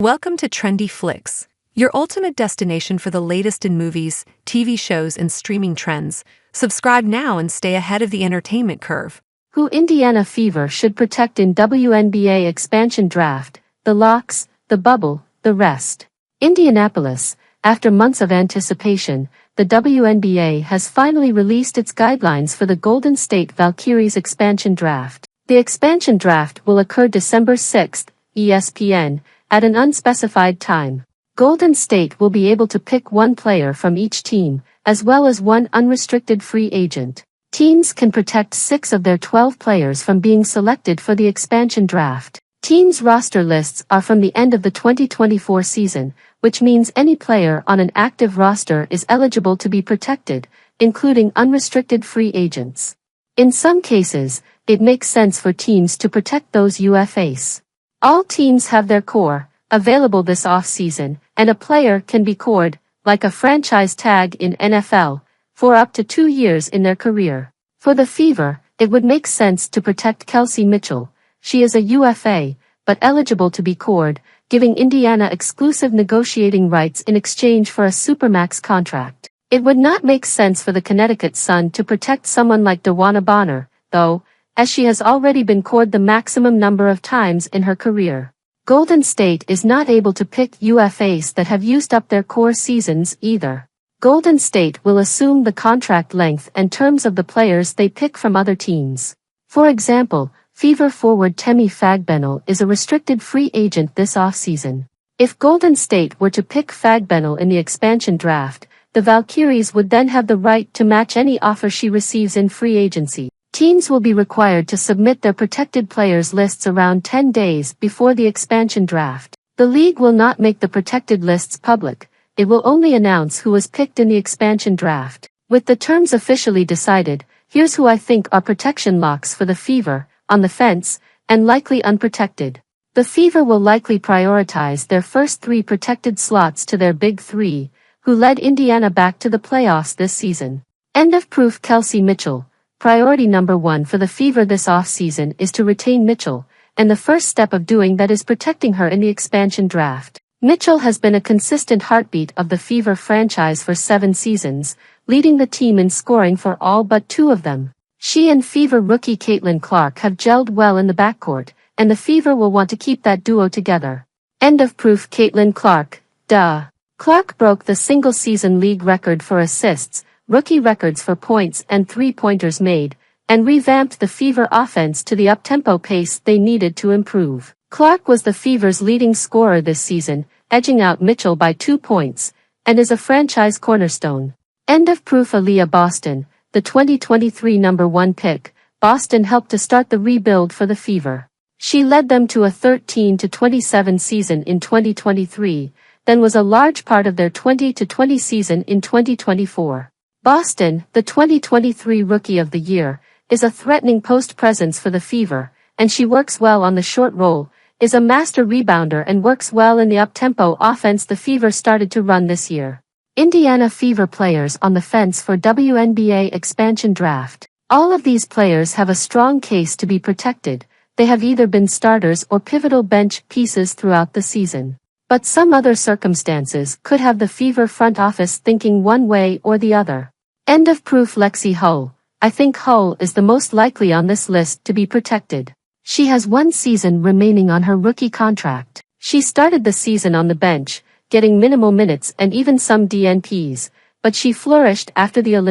Welcome to Trendy Flicks, your ultimate destination for the latest in movies, TV shows, and streaming trends. Subscribe now and stay ahead of the entertainment curve. Who Indiana Fever should protect in WNBA expansion draft, the locks, the bubble, the rest. Indianapolis, after months of anticipation, the WNBA has finally released its guidelines for the Golden State Valkyries expansion draft. The expansion draft will occur December 6, ESPN, at an unspecified time. Golden State will be able to pick one player from each team, as well as one unrestricted free agent. Teams can protect 6 of their 12 players from being selected for the expansion draft. Teams' roster lists are from the end of the 2024 season, which means any player on an active roster is eligible to be protected, including unrestricted free agents. In some cases, it makes sense for teams to protect those UFAs. All teams have their core available this off-season, and a player can be cored, like a franchise tag in NFL, for up to 2 years in their career. For the Fever, it would make sense to protect Kelsey Mitchell. She is a UFA, but eligible to be cored, giving Indiana exclusive negotiating rights in exchange for a supermax contract. It would not make sense for the Connecticut Sun to protect someone like DeWanna Bonner, though, as she has already been cored the maximum number of times in her career. Golden State is not able to pick UFAs that have used up their core seasons either. Golden State will assume the contract length and terms of the players they pick from other teams. For example, Fever forward Temi Fagbenell is a restricted free agent this offseason. If Golden State were to pick Fagbenell in the expansion draft, the Valkyries would then have the right to match any offer she receives in free agency. Teams will be required to submit their protected players lists around 10 days before the expansion draft. The league will not make the protected lists public. It will only announce who was picked in the expansion draft. With the terms officially decided, here's who I think are protection locks for the Fever, on the fence, and likely unprotected. The Fever will likely prioritize their first 3 protected slots to their big 3, who led Indiana back to the playoffs this season. End of proof. Kelsey Mitchell. Priority number 1 for the Fever this offseason is to retain Mitchell, and the first step of doing that is protecting her in the expansion draft. Mitchell has been a consistent heartbeat of the Fever franchise for 7 seasons, leading the team in scoring for all but 2 of them. She and Fever rookie Caitlin Clark have gelled well in the backcourt, and the Fever will want to keep that duo together. End of proof. Caitlin Clark. Clark broke the single-season league record for assists, rookie records for points and three-pointers made, and revamped the Fever offense to the up-tempo pace they needed to improve. Clark was the Fever's leading scorer this season, edging out Mitchell by 2 points, and is a franchise cornerstone. End of proof. Aaliyah Boston, the 2023 number 1 pick. Boston helped to start the rebuild for the Fever. She led them to a 13-27 season in 2023, then was a large part of their 20-20 season in 2024. Boston, the 2023 Rookie of the Year, is a threatening post presence for the Fever, and she works well on the short roll, is a master rebounder and works well in the up-tempo offense the Fever started to run this year. Indiana Fever players on the fence for WNBA expansion draft. All of these players have a strong case to be protected. They have either been starters or pivotal bench pieces throughout the season. But some other circumstances could have the Fever front office thinking one way or the other. End of proof. Lexie Hull. I think Hull is the most likely on this list to be protected. She has 1 season remaining on her rookie contract. She started the season on the bench, getting minimal minutes and even some DNPs, but she flourished after the Olympics.